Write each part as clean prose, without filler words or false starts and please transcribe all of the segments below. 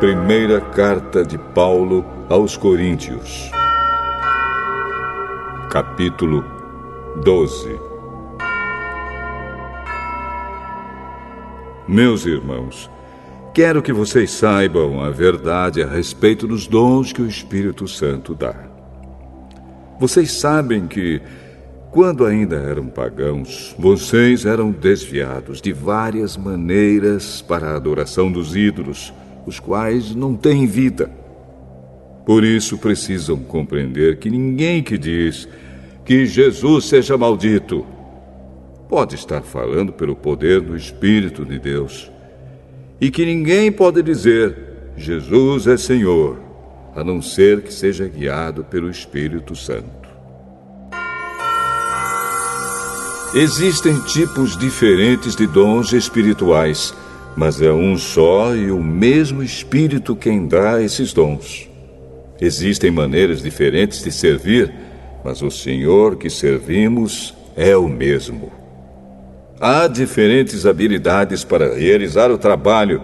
Primeira carta de Paulo aos Coríntios, capítulo 12. Meus irmãos, quero que vocês saibam a verdade a respeito dos dons que o Espírito Santo dá. Vocês sabem que, quando ainda eram pagãos, vocês eram desviados de várias maneiras para a adoração dos ídolos, os quais não têm vida. Por isso precisam compreender que ninguém que diz que Jesus seja maldito pode estar falando pelo poder do Espírito de Deus. E que ninguém pode dizer Jesus é Senhor, a não ser que seja guiado pelo Espírito Santo. Existem tipos diferentes de dons espirituais, mas é um só e o mesmo Espírito quem dá esses dons. Existem maneiras diferentes de servir, mas o Senhor que servimos é o mesmo. Há diferentes habilidades para realizar o trabalho,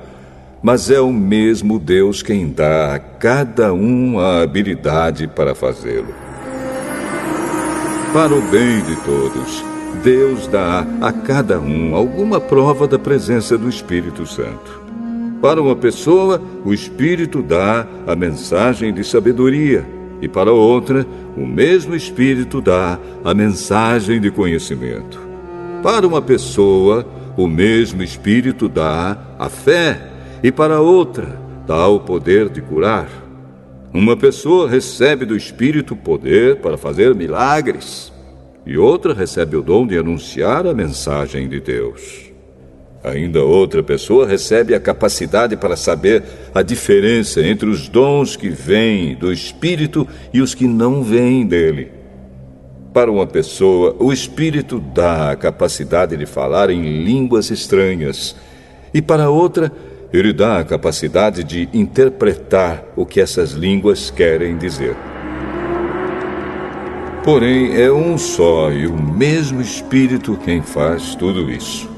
mas é o mesmo Deus quem dá a cada um a habilidade para fazê-lo. Para o bem de todos, Deus dá a cada um alguma prova da presença do Espírito Santo. Para uma pessoa, o Espírito dá a mensagem de sabedoria, e para outra, o mesmo Espírito dá a mensagem de conhecimento. Para uma pessoa, o mesmo Espírito dá a fé, e para outra, dá o poder de curar. Uma pessoa recebe do Espírito poder para fazer milagres, e outra recebe o dom de anunciar a mensagem de Deus. Ainda outra pessoa recebe a capacidade para saber a diferença entre os dons que vêm do Espírito e os que não vêm dele. Para uma pessoa, o Espírito dá a capacidade de falar em línguas estranhas, e para outra, ele dá a capacidade de interpretar o que essas línguas querem dizer. Porém, é um só e o mesmo Espírito quem faz tudo isso.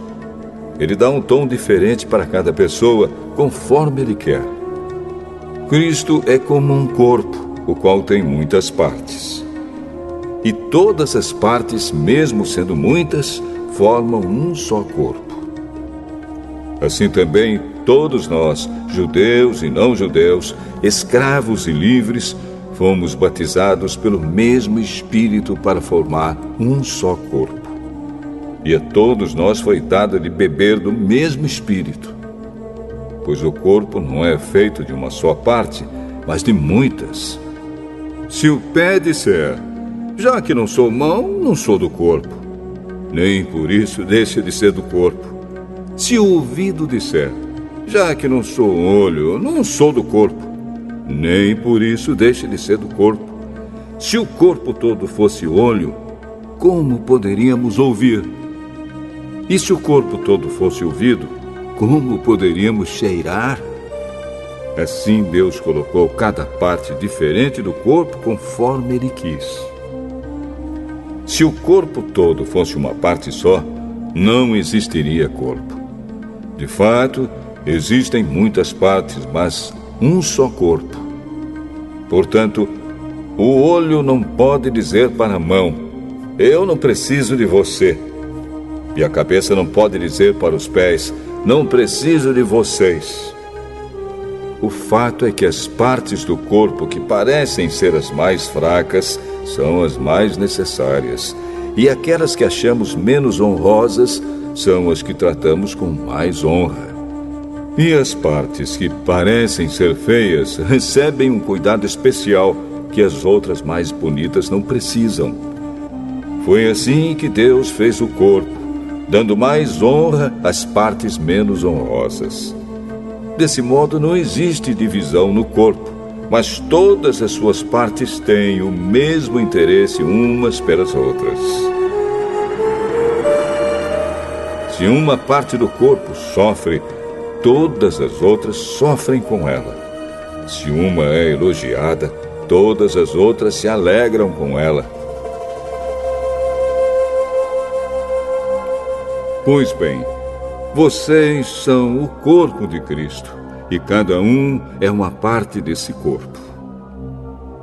Ele dá um tom diferente para cada pessoa, conforme ele quer. Cristo é como um corpo, o qual tem muitas partes. E todas as partes, mesmo sendo muitas, formam um só corpo. Assim também, todos nós, judeus e não judeus, escravos e livres, fomos batizados pelo mesmo Espírito para formar um só corpo. E a todos nós foi dado de beber do mesmo Espírito. Pois o corpo não é feito de uma só parte, mas de muitas. Se o pé disser, já que não sou mão, não sou do corpo, nem por isso deixa de ser do corpo. Se o ouvido disser, já que não sou olho, não sou do corpo, nem por isso deixa de ser do corpo. Se o corpo todo fosse olho, como poderíamos ouvir? E se o corpo todo fosse ouvido, como poderíamos cheirar? Assim Deus colocou cada parte diferente do corpo conforme Ele quis. Se o corpo todo fosse uma parte só, não existiria corpo. De fato, existem muitas partes, mas um só corpo. Portanto, o olho não pode dizer para a mão, eu não preciso de você. E a cabeça não pode dizer para os pés, não preciso de vocês. O fato é que as partes do corpo que parecem ser as mais fracas são as mais necessárias. E aquelas que achamos menos honrosas são as que tratamos com mais honra. E as partes que parecem ser feias recebem um cuidado especial que as outras mais bonitas não precisam. Foi assim que Deus fez o corpo, dando mais honra às partes menos honrosas. Desse modo, não existe divisão no corpo, mas todas as suas partes têm o mesmo interesse umas pelas outras. Se uma parte do corpo sofre, todas as outras sofrem com ela. Se uma é elogiada, todas as outras se alegram com ela. Pois bem, vocês são o corpo de Cristo e cada um é uma parte desse corpo.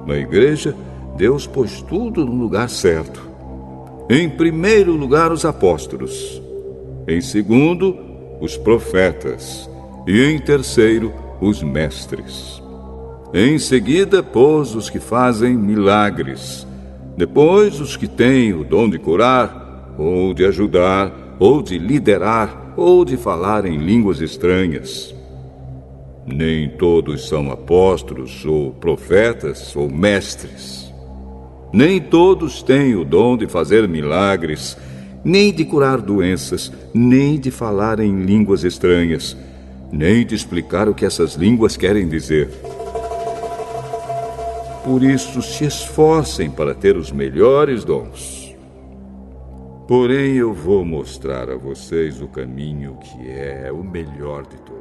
Na igreja, Deus pôs tudo no lugar certo. Em primeiro lugar, os apóstolos. Em segundo, os profetas. E em terceiro, os mestres. Em seguida, pôs os que fazem milagres. Depois, os que têm o dom de curar, ou de ajudar, ou de liderar, ou de falar em línguas estranhas. Nem todos são apóstolos, ou profetas, ou mestres. Nem todos têm o dom de fazer milagres, nem de curar doenças, nem de falar em línguas estranhas, nem de explicar o que essas línguas querem dizer. Por isso, se esforcem para ter os melhores dons. Porém, eu vou mostrar a vocês o caminho que é o melhor de todos.